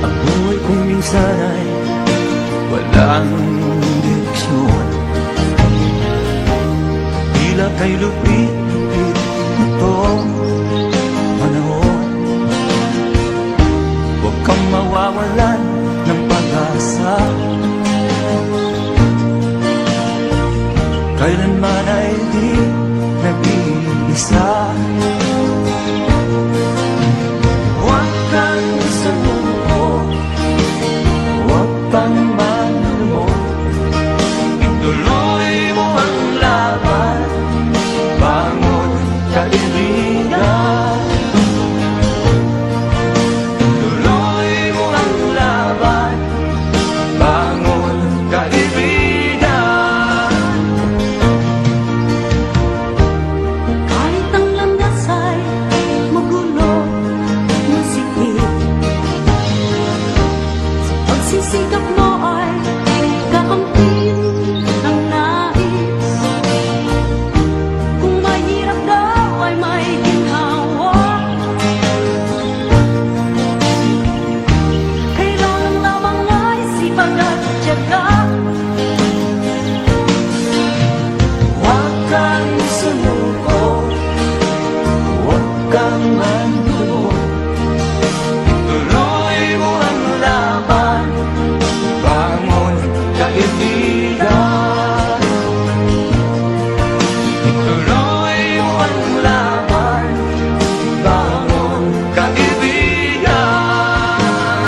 Ang buhay kong minsan ay walang direksyon, tila kay lupit-lupit itong panahon. Huwag kang mawawalan ng pag-asa, kailanman ay di nag-iisa. Huwag kang sumuko, huwag kang manlumod, ituloy mo ang laban, bangon kaibigan. Ituloy mo ang laban, bangon kaibigan. Kahit ang landas ay magulo, masikip, sa pagsisikap mo